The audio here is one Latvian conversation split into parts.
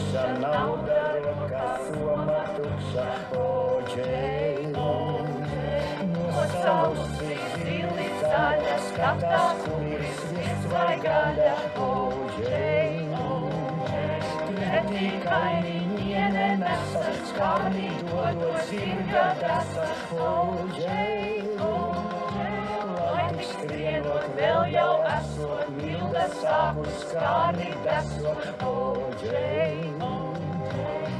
tukša, nauda rokā, soma tukša, oģei. Nosalusi zili zaļa, skatās, kur ir sviests vai gaļa, oģei. Pretī kaimiņiene nesa, skarnī dodot zirga desa, oģei. Lai tik skrienot vēl jau esot, milda sākus skarnī desot, oģei.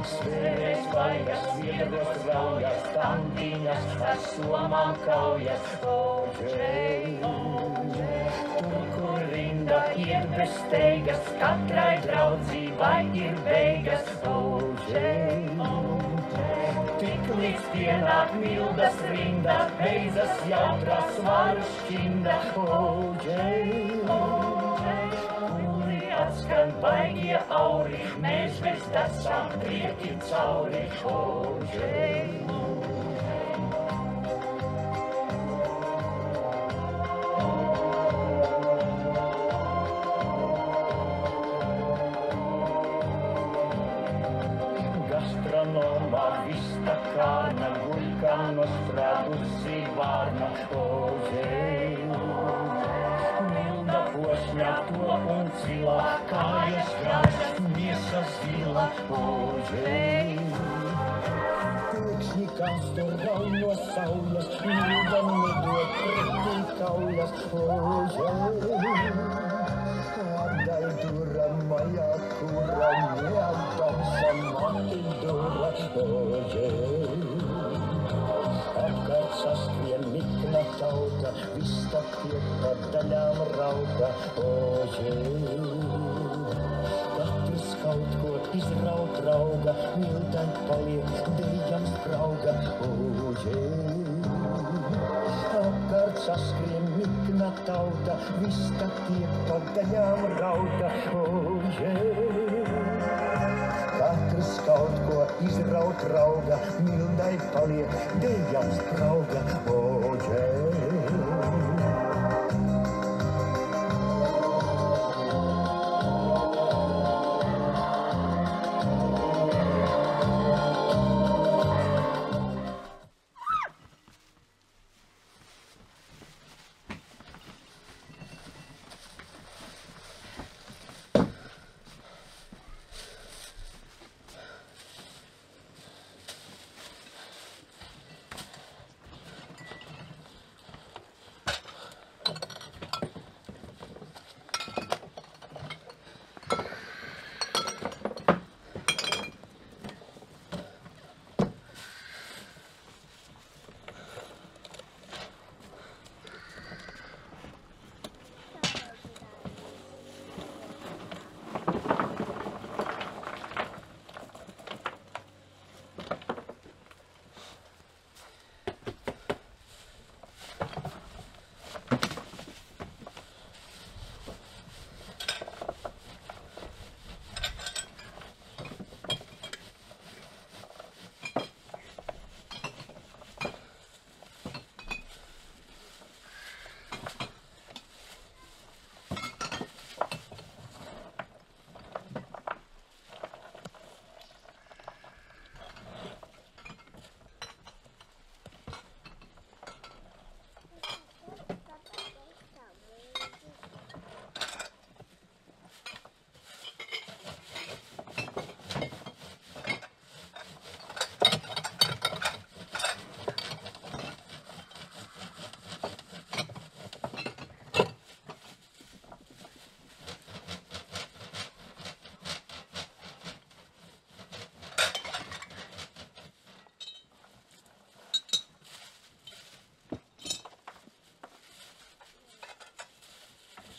Svēres vaigas, viegos raujas, tandiņas, ar somām kaujas, oģei. Tur, kur rinda iet bez steigas, katrai draudzībai ir beigas, oģei. Tik līdz pienāk mildas rinda, beidzas jautrā svaru šķinda, oģei. Atskan baigie auri, mēs bez desām prieki cauri, oģei. Gastronoma vista kārna, guļkā nostrādusi vārna, oģei. Milda pošņā to un cilā, kājas gražas, miesa zila, oģei. Pūkšņi kastur rauj no saules, milda nedod pretī kaujas, oģei. Atdal dura majā kura, neatdamsa mati dura, oģei. Apkārt saskrien nikna tauta, vista tiek pa daļām rauta, oģei. Katrs kaut ko izraut rauga, mildai paliek, dejam sprauga, oģei. Apkārt saskrien nikna tauta, vista tiek pa daļām rauta, oģei. Katrs kaut ko izraut rauga, mildai paliek, dejam sprauga, oģei.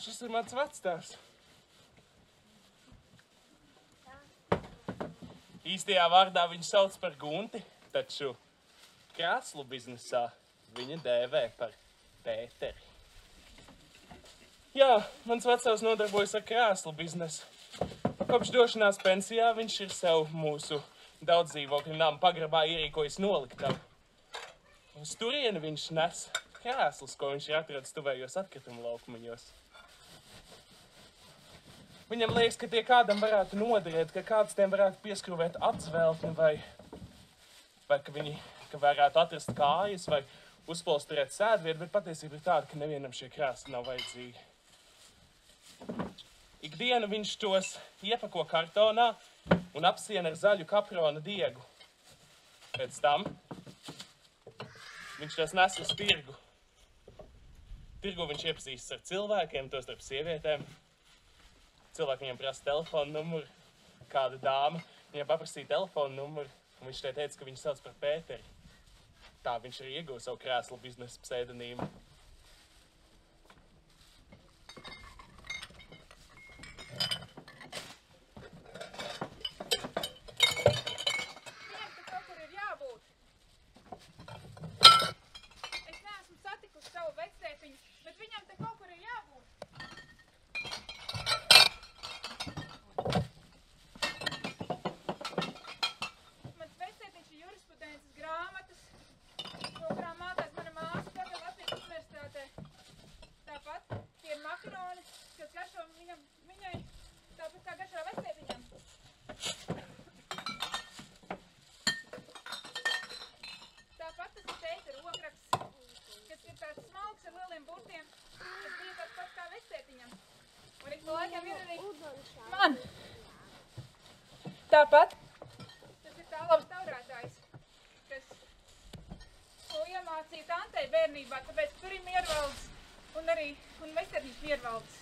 Šis ir mans vectēvs. Īstajā vārdā viņu sauc par Gunti, taču krēslu biznesā viņa dēvē par Pēteri. Jā, mans vectēvs nodarbojas ar krēslu biznesu. Kopš došanās pensijā viņš ir sev mūsu daudz dzīvokļu nama pagrabā ierīkojis noliktavu. Uz turieni viņš nes krēslus, ko viņš ir atradis tuvējos atkritumu laukumiņos. Viņam liekas, ka tie kādam varētu noderēt, ka kāds tiem varētu pieskrūvēt atsveltni vai ka varētu atrast kājas vai uzpolsterēt sēdvietu, bet patiesība ir tāda, ka nevienam šie krēsli nav vajadzīgi. Ikdienu viņš tos iepako kartonā un apsiena ar zaļu kaprona diegu. Pēc tam viņš tos nes uz tirgu. Tirgu viņš iepazīstas ar cilvēkiem, tos starp sievietēm. Cilvēki viņam prasa telefonu numuru, kāda dāma viņam paprasīja telefonu numuru, un viņš teica, ka viņu sauc par Pēteri. Tā viņš arī ieguva savu krēslu biznesa pseidonīmu. Viņam te kaut kur ir jābūt. Es neesmu satikusi savu vectētiņu, bet viņam te kaut kur ir jābūt. Mans vectētiņš ir jurisprudences grāmatas, ko kurām mācās mana māsa tagad Latvijas universitātē. Tāpat tie ir makaroni, kas garšo viņai tāpat kā garšo vectētiņam. Tāpat tas ir teita rokraksts, kas ir tāds smalks ar lieliem burtiem, kas bija tāds pats kā vectētiņam. Un ik pa laikam ir arī man. Tāpat tas ir tālavas taurētājs, kas to iemācīja tantei bērnībā, tāpēc tur ir miervaldes un vectētiņš miervaldes.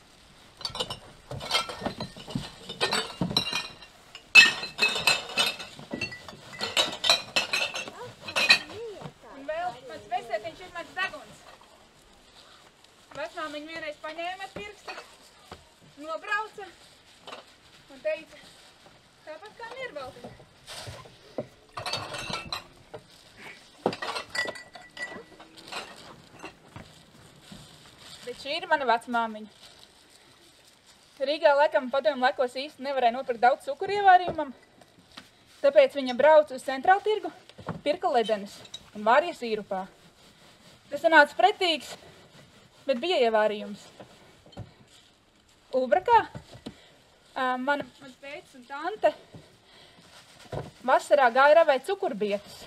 Un vēl mans vectētiņš ir mans deguns. Vecmāmiņa vienreiz paņēma ar pirkstu, nobrauca un teica, tāpat kā miervaldiņa. Bet šī ir mana vecmāmiņa. Rīgā laikam padomju laikos īsti nevarēja nopirkt daudz cukuru ievārījumam, tāpēc viņa brauca uz centrālu tirgu, pirka ledenes un vārīja sīrupā. Tas sanāca pretīgs, bet bija ievārījums. Ulbrakā mans tētis un tante vasarā gāja ravēt cukurbietus,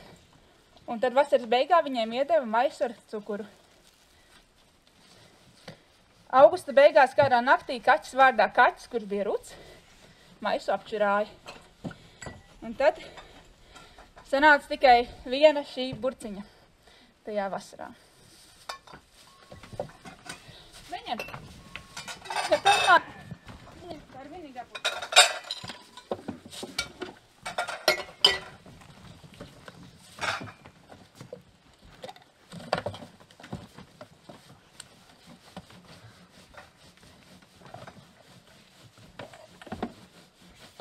un tad vasaras beigā viņiem iedeva maisu ar cukuru. Augusta beigās kādā naktī kaķis vārdā Kaķis, kurš bija ruds, maisu apčurāja. Un tad sanāca tikai viena šī burciņa tajā vasarā. Viņam! Tā ir vienīgā burciņa.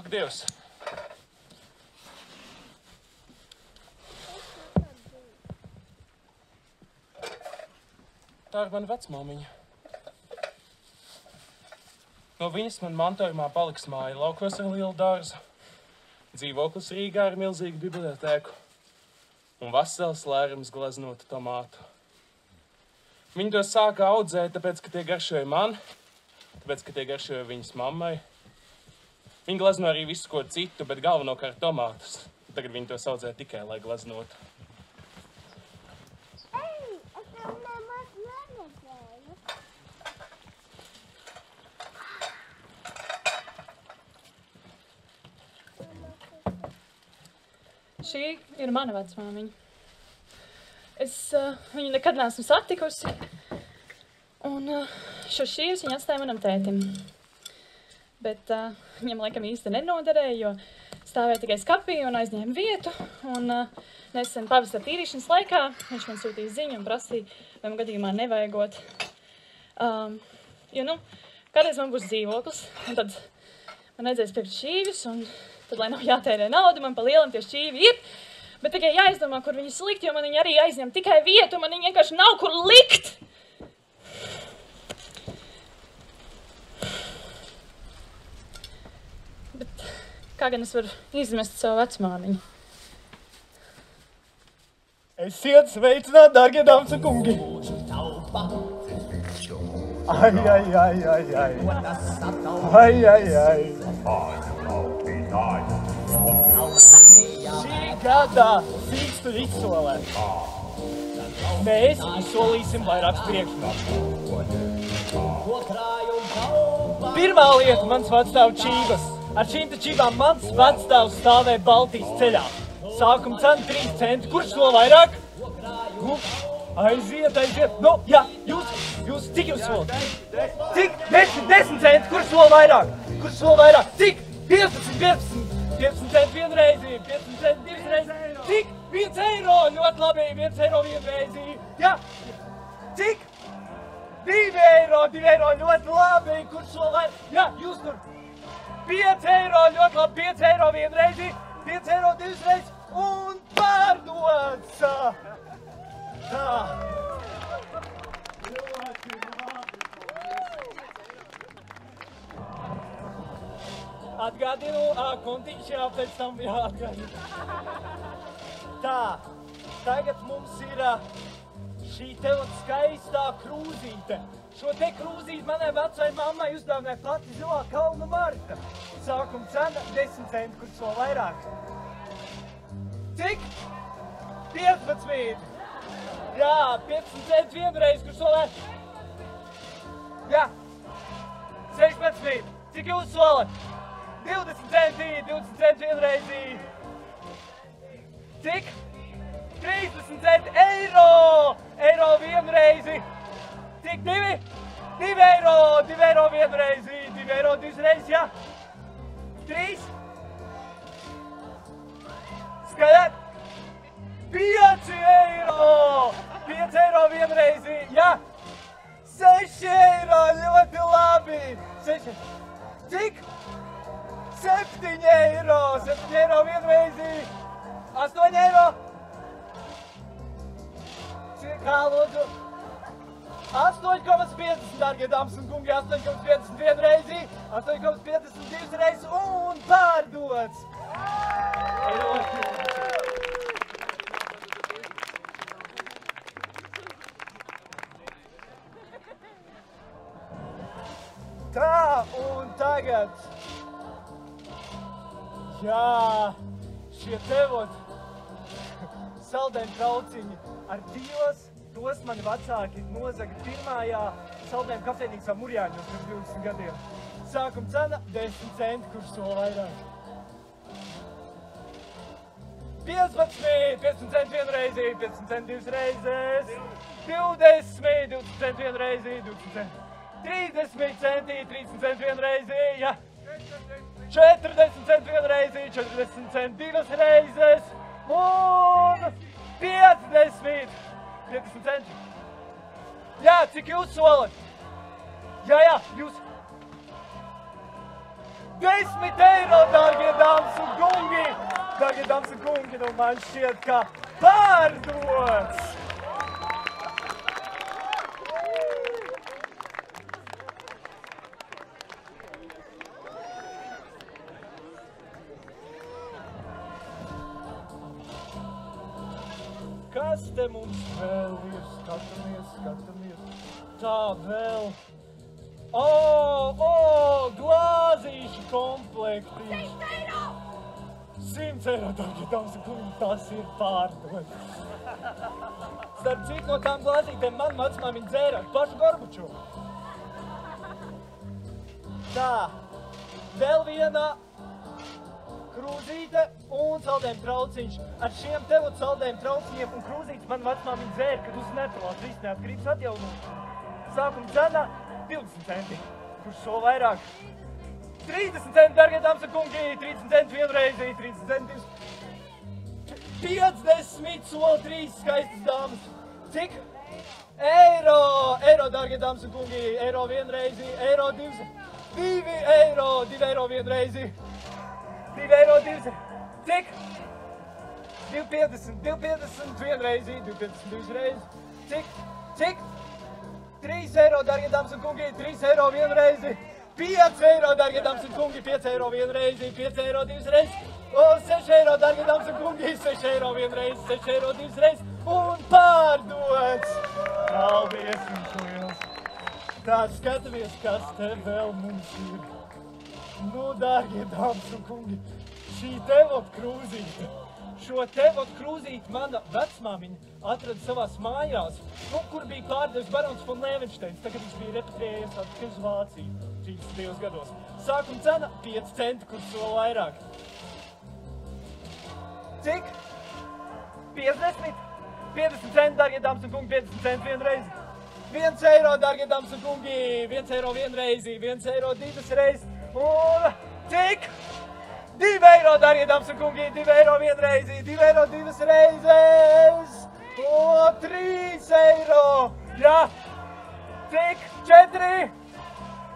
Ak, Dievs! Tā ir mana vecmāmiņa. No viņas man mantojumā paliks māja laukos ar lielu dārzu, dzīvoklis Rīgā ar milzīgu bibliotēku un vesels lērums gleznotu tomātu. Viņi to sāka audzēt, tāpēc, ka tie garšoja man, tāpēc, ka tie garšoja viņas mammai. Viņi glezno arī visu ko citu, bet galvenokārt tomātus. Tagad viņi to audzē tikai, lai gleznotu. Šī ir mana vecmāmiņa. Es viņu nekad neesmu satikusi, un šo šīvus viņa atstāja manam tētim. Bet viņam laikam īsti nenoderēja, jo stāvēja tikai skapī un aizņēma vietu. Un nesen pavasara tīrīšanas laikā viņš man sūtīja ziņu un prasīja, vai man gadījumā nevajagot. Jo, kādreiz man būs dzīvoklis, un tad man vajadzēs pirkt šķīvis, un tad, lai nav jātērē naudu, man pa lielam tie šķīvi ir. Bet tikai jāizdomā, kur viņus likt, jo man viņi arī aizņem tikai vietu, man viņi vienkārši nav kur likt. Bet kā gan es varu izmest savu vecmāmiņu? Esiet sveicināti, dārgie dāmas un kungi! Ai, ai, ai, ai, ai. Ai, ai, ai. Šī gada Sīkstu izsolē. Mēs izsolīsim vairākus priekšmetus. Pirmā lieta - mans vecstāvu čības. Ar šīm te čībām mans vecstāvs stāvēja Baltijas ceļā. Sākuma cena 3 centi. Kurš solo vairāk? Aiziet. Nu, jā, jūs cik jūs solat? Cik? 10 centi. Kurš solo vairāk? Cik? 15 centi vienreizi, 15 centi divreizi. Cik? 1 eiro. Ļoti labi, 1 eiro vienreizi. Jā. Cik? 2 eiro, ļoti labi. Kurš solo vairāk? Jā, jūs tur. 5 eiro, ļoti labi, 5 eiro vienreizi, 5 eiro divreizi un pārdots. Tā. Atgādinu, kontiņš jā, pēc tam jāatgādina. Tā, tagad mums ir šī te skaistā krūzīte. Šo te krūzīti manai vecai mammai uzdāvināja pati Zilā kalna Marta. Sākuma cena 10 centi, kurš vēl vairāk. Cik? 15. Jā, 15 centi vienreiz, kurš vēl vairāk. Jā. 16. Cik jūs solat? 20 centi vienreizi. Cik? 30 centi eiro vienreizi. Cik? 2 eiro vienreizi, 2 eiro divreizi, jā. 3. Skatāt. 5 eiro vienreizi, jā. 6 eiro, ļoti labi. 6. Cik? 7 eiro vienreizi. 8 eiro. Cik, kā lūdzu? 8,50, dārgie dāmas un kungi, 8,50 vienreizi, 8,52 reizes un pārdots. Tā, un tagad. Jā, šie tevot saldēm trauciņi ar divas. Tos mani vecāki nozaga pirmajā saldējuma kafejnīcā Murjāņos pirms 20 gadiem. Sākuma cena 10 centi, kurš solo vairāk. 15 centi vienreizi, 15 centi divas reizes. 20 centi vienreizi, 20 centi. 30 centi vienreizi, jā. 40 centi vienreizi, 40 centi divas reizes. Un 50 centi. Jā, cik jūs solat? Jā, jūs. 10 eiro, dārgie dāmas un kungi. Dārgie dāmas un kungi, nu man šķiet, ka pārdots. Kas te mums vēl ir? Skatāmies. Tā vēl. Glāzīšu komplektīši. 100 eiro, dārgie dāmas un kungi, tas ir pārdots. Starp citu, no tām glāzītēm man vecmāmiņa dzēra ar pašu Gorbačovu. Tā, vēl viena krūzīte un saldējuma trauciņš. Ar šiem tevot saldējuma trauciņiem un krūzītes man vecmāmiņa dzēra, kad uzsnētalās visu neatkarības atjaunošanu. Sākuma cena 20 centi, kurš solo vairāk. 30 centi, dārgie dāmas un kungi, 30 centi vienreizi, 30 centi. 50 solo 3 skaistas dāmas. Cik? Eiro, dārgie dāmas un kungi, eiro vienreizi, eiro 2 eiro vienreizi. 2 eiro divreizi. Cik? 2,50 vienreizi, 2,50 reizi. Cik? 3 eiro, dārgie dāmas un kungi, 3 eiro vienreizi. 5 eiro, dārgie dāmas un kungi, 5 eiro vienreizi, 5 eiro divreizi. Un 6 eiro, dārgie dāmas un kungi, 6 eiro vienreizi, 6 eiro divreizi. Un pārdots. Paldies jums liels. Tā, skatāmies, kas te vēl mums ir. Nu, dārgie dāmas un kungi, šī tevot krūzīte. Šo tevot krūzīti mana vecmāmiņa atrada savās mājās, kur bija pārdevis barons von Levenšteins, tagad viņš bija repatriējies atpakaļ uz Vāciju 30. gados. Sākuma cena 5 centi, kur soli vairāk. Cik? 50? 50 centi, dārgie dāmas un kungi, 50 centi vienreiz. 1 eiro, dārgie dāmas un kungi, 1 eiro vienreizi, 1 eiro divas reizes. Un cik? 2 eiro, dārgie dāmas un kungi, 2 eiro vienreizi, 2 eiro divas reizes. Un 3 eiro. Jā. Cik? 4?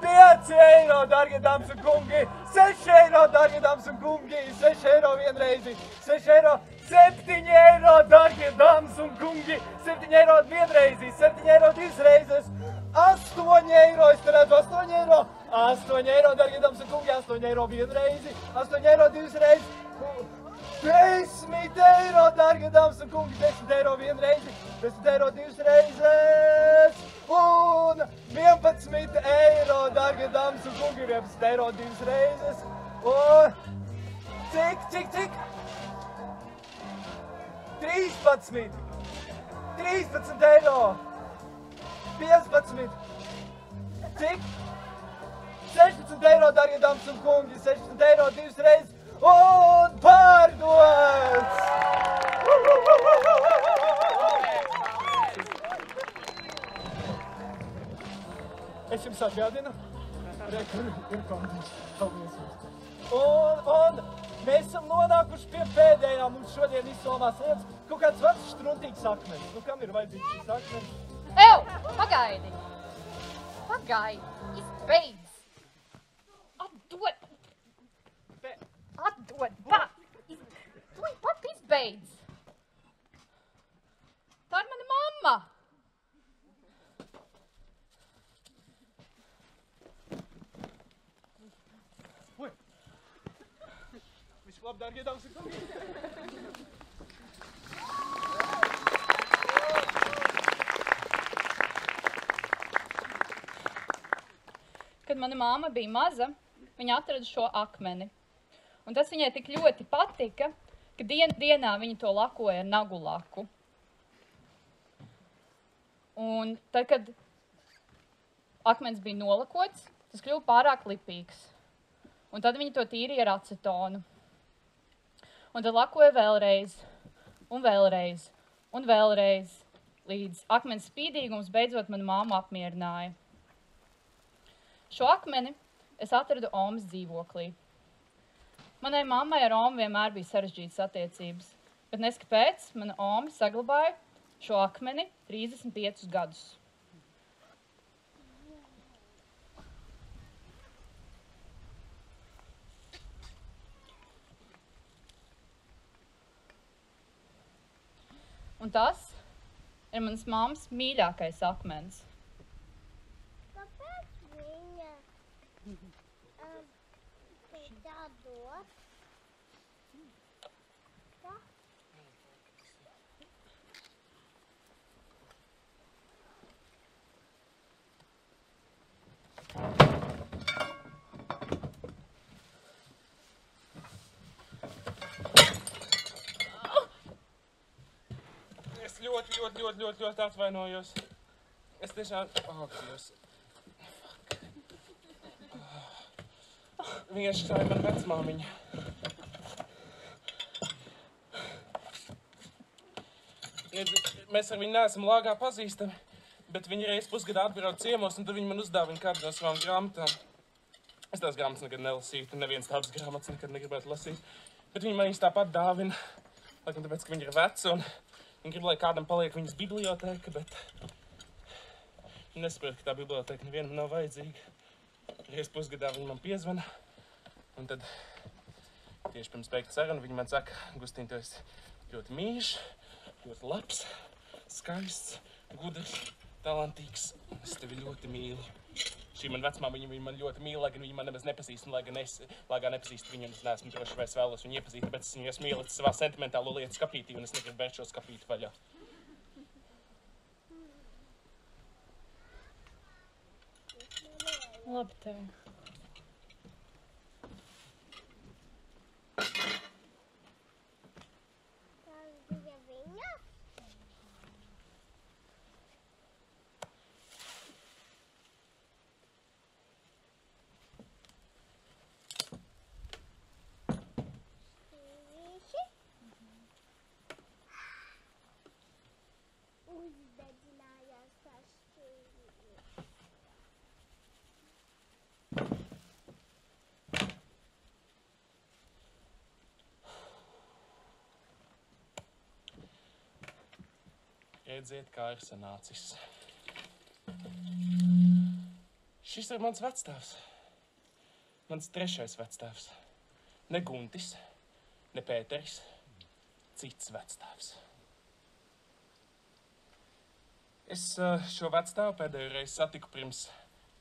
5 eiro, dārgie dāmas un kungi, 6 eiro, dārgie dāmas un kungi, 6 eiro vienreizi, 6 eiro, 7 eiro, dārgie dāmas un kungi, 7 eiro vienreizi, 7 eiro divas reizes, 8 eiro, es te redzu 8 eiro, 8 eiro, dārgie dāmas un kungi, 8 eiro vienreizi, 8 eiro divas reizes, 10 eiro, dārgie dāmas un kungi, 10 eiro vienreizi, 10 eiro divas reizes, un 11 eiro, dārgie dāmas un kungi, 11 eiro divas reizes, un cik? 13 eiro, 15, cik? 16 eiro, dārgie dāmas un kungi, 16 eiro divas reizes, un pārdots! Es jums atgādinu, ir konkurss, paldies jums. Un mēs esam nonākuši pie pēdējā mums šodien izsolmās lietas, kaut kāds vecs štruntīgs akmenis. Nu, kam ir vajadzīgs šis akmenis? Pagaidi! Pagaidi! Izbeidz! Atdod! Tūlīt pat izbeidz! Tā ir mana mamma! Visu labi, dārgie dāmas un kungi! Kad mana māma bija maza, viņa atrada šo akmeni. Un tas viņai tik ļoti patika, ka dienā viņa to lakoja ar nagu laku. Un tad, kad akmens bija nolakots, tas kļuva pārāk lipīgs. Un tad viņi to tīrīja ar acetonu. Un tad lakoja vēlreiz, un vēlreiz, un vēlreiz, līdz akmens spīdīgums beidzot manu māmu apmierināja. Šo akmeni es atradu Omas dzīvoklī. Manai mammai ar Omu vienmēr bija sarežģītas attiecības, bet neskapēc mana Oma saglabāja šo akmeni 35 gadus. Un tas ir manas mammas mīļākais akmens. Kāpēc viņa tā dod? Tā? Es ļoti atvainojos. Es tiešām... Dievs. Vienkārši tā ir mana vecmāmiņa. Mēs ar viņu neesam lāgā pazīstami, bet viņa reiz pusgadā atbrauc ciemos, un tad viņa man uzdāvina kādu no savām grāmatām. Es tās grāmatas nekad nelasīju, un neviens tādas grāmatas nekad negribētu lasīt. Bet viņa man viņas tāpat dāvina, laikam tāpēc, ka viņa ir veca, un viņa grib, lai kādam paliek viņas biblioteka, bet viņa nesaprot, ka tā biblioteka nevienam nav vajadzīga. Reiz pusgadā viņa man piezvana, un tad tieši pirms beigt sarunu viņa man saka, Gustīn, tu esi ļoti mīļš, ļoti labs, skaists, gudrs, talantīgs, un es tevi ļoti mīlu. Šī man vecmāmiņa, viņa man ļoti mīl, lai gan viņa man nemaz nepazīst, un lai gan es nepazīstu viņu, un es neesmu droši, vai es vēlos viņu iepazīt, tāpēc es viņu esmu ielicis savā sentimentālo lietu skapītī, un es negribu vērt šo skapīti vaļā. Labi tev. Tas bija viņa. Šķīvīši. Uzdedzinājās tas šķīvīši. Redziet, kā ir sanācis. Šis ir mans vectēvs. Mans trešais vectēvs. Ne Guntis, ne Pēteris, cits vectēvs. Es šo vectēvu pēdējo reizi satiku pirms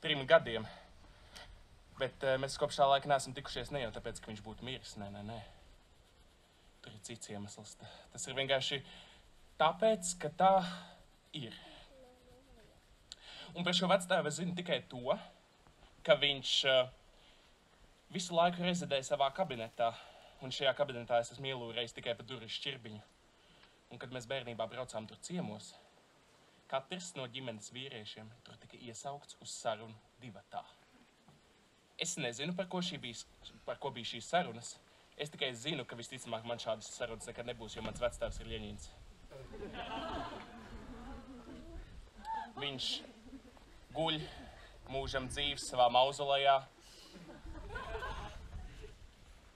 3 gadiem, bet mēs kopš tā laika neesam tikušies ne jau tāpēc, ka viņš būtu miris. Nē. Tur ir cits iemesls. Tas ir vienkārši tāpēc, ka tā ir. Un par šo vectēvu es zinu tikai to, ka viņš visu laiku rezidēja savā kabinetā, un šajā kabinetā es esmu ielūrējis tikai pa durvis šķirbiņu. Un kad mēs bērnībā braucām tur ciemos, katrs no ģimenes vīriešiem tur tika iesaukts uz sarunu divatā. Es nezinu, par ko bija šīs sarunas. Es tikai zinu, ka visticamāk man šādas sarunas nekad nebūs, jo mans vectēvs ir Ļeņins. Viņš guļ mūžam dzīves savā mauzolejā.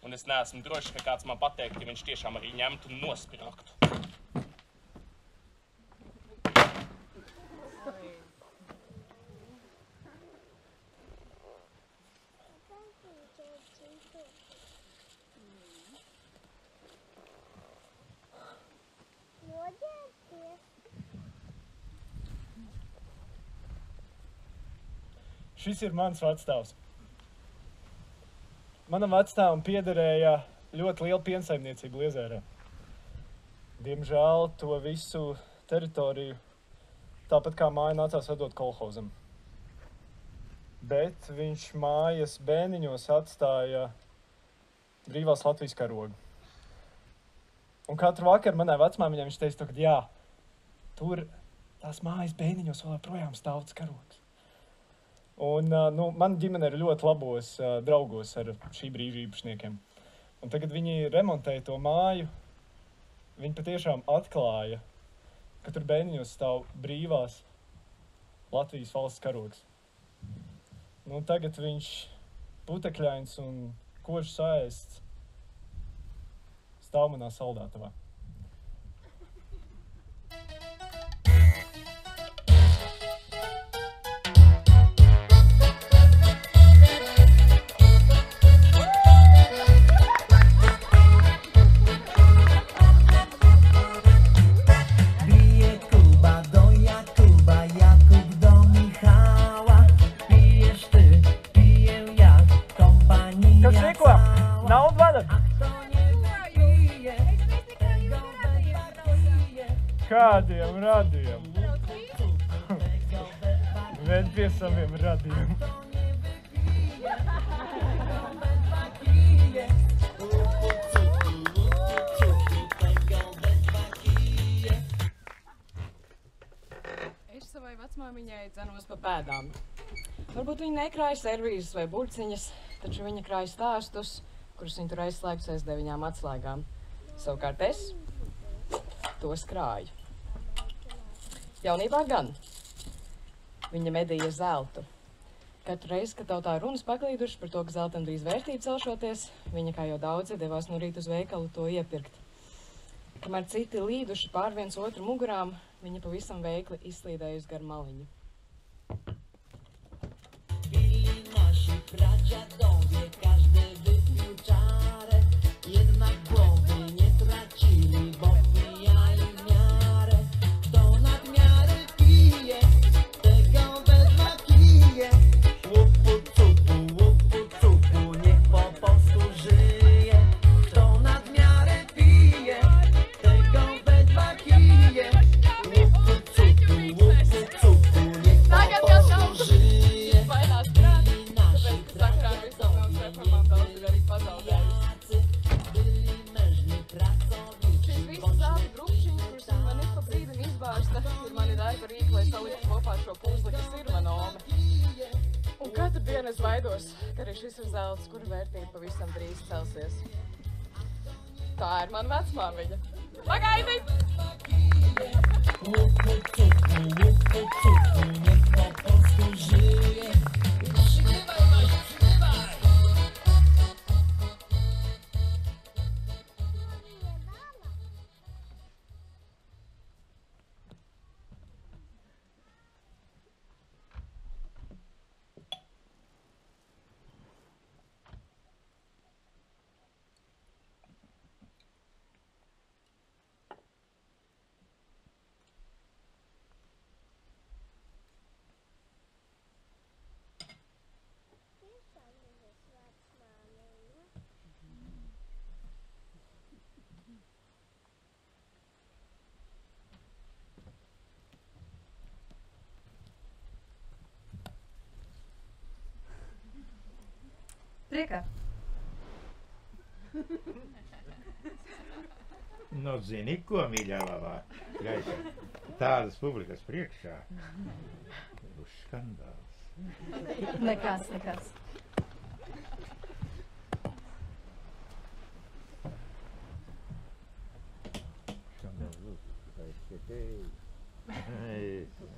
Un es neesmu drošs, ka kāds man pateikt, ja viņš tiešām arī ņemtu un nospirāktu. Šis ir mans vectēvs. Manam vectēvam piederēja ļoti liela piensaimniecība Liezērē. Diemžēl to visu teritoriju, tāpat kā māju, nācās atdot kolhozam. Bet viņš mājas bēniņos atstāja brīvās Latvijas karogu. Un katru vakaru manai vecmāmiņai viņš teica, ka jā, tur tās mājas bēniņos vēl projām stāv tas karogs. Un mana ģimene ir ļoti labos draugos ar šī brīža īpašniekiem. Un tagad viņi remontēja to māju, viņi patiešām atklāja, ka tur bēniņos stāv brīvās Latvijas valsts karogs. Nu, tagad viņš putekļains un kožu saēsts stāv manā saldātavā. Kādiem radiem? Ved pie saviem radiem. Es savai vecmāmiņai dzenos pa pēdām. Varbūt viņa nekrāja servīzes vai burciņas, taču viņa krāja stāstus, kurus viņa tur aizslēgts aiz 9 atslēgām. Savukārt es tos krāju. Jaunībā gan. Viņa medīja zeltu. Katru reizi, kad tautā runas paklīduši par to, ka zeltam drīz vērtība celšoties, viņa, kā jau daudzi, devās no rīta uz veikalu to iepirkt. Kamēr citi līduši pār viens otru mugurām, viņa pavisam veikli izslīdējusi gar maliņu. darba rīku, lai saliktu kopā šo puzli, kas ir mana ome. Un katru dienu es baidos, ka arī šis ir zelts, kura vērtība pavisam drīz celsies. Tā ir mana vecmāmiņa. Pagaidi! Priekā. Nu, zini, ko, mīļā labā? Gaisa, tādas publikas priekšā būs skandāls. Nekas, nekas.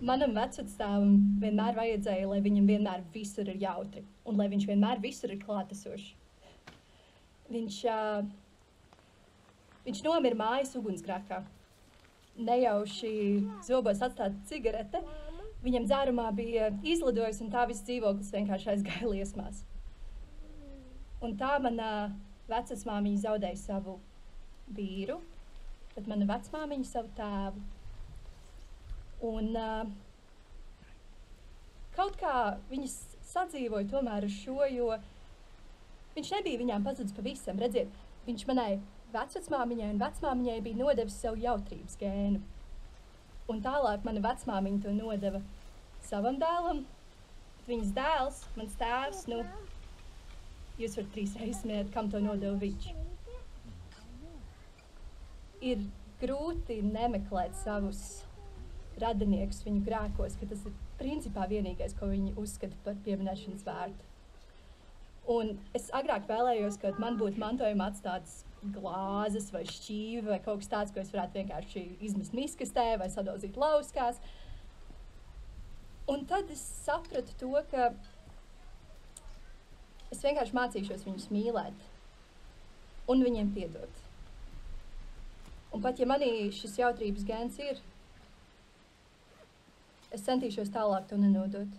Manam vecvectēvam vienmēr vajadzēja, lai viņam vienmēr visur ir jautri un lai viņš vienmēr visur ir klātesošs. Viņš nomira mājas ugunsgrēkā. Nejauši zobos atstāta cigarete, viņam dzērumā bija izlidojusi un tā viss dzīvoklis vienkārši aizgāja liesmās. Un tā mana vecmāmiņa zaudēja savu vīru, bet mana vecmāmiņa savu tēvu. Un kaut kā viņas sadzīvoja tomēr ar šo, jo viņš nebija viņām pazudis pavisam. Redziet, viņš manai vecvecmāmiņai un vecmāmiņai bija nodevis savu jautrības gēnu. Un tālāk mana vecmāmiņa to nodeva savam dēlam, bet viņas dēls, mans tēvs, nu, jūs varat 3 reizes minēt, kam to nodeva viņš. Ir grūti nemeklēt savus radiniekus viņu grēkos, ka tas ir principā vienīgais, ko viņi uzskata par pieminēšanas vērtu. Un es agrāk vēlējos, ka man būtu mantojumā atstātas glāzes vai šķīvi vai kaut kas tāds, ko es varētu vienkārši izmest miskastē vai sadalzīt lauskās. Un tad es sapratu to, ka es vienkārši mācīšos viņus mīlēt un viņiem piedot. Un pat ja manī šis jautrības gēns ir, es centīšos tālāk to nenodot.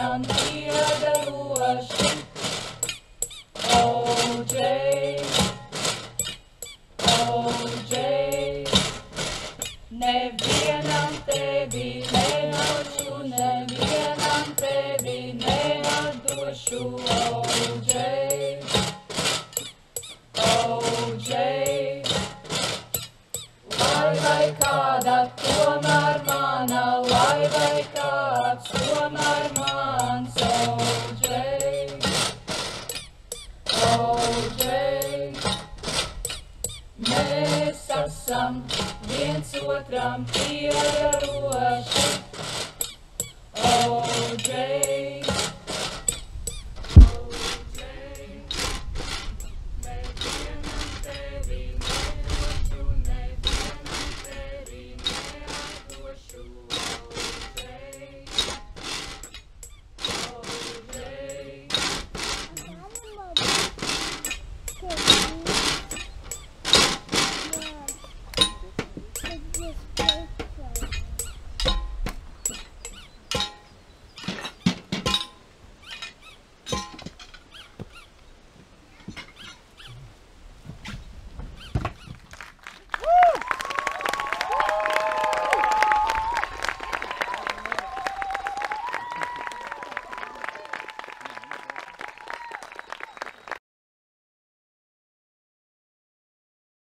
nevienam piederoši. OJ, OJ, nevienam tevi neatdošu, nevienam tevi neatdošu. OJ, OJ, lai vai kāda tomēr mana, lai vai kāds tomēr mans. OJ, OJ, mēs esam viens otram piederoši.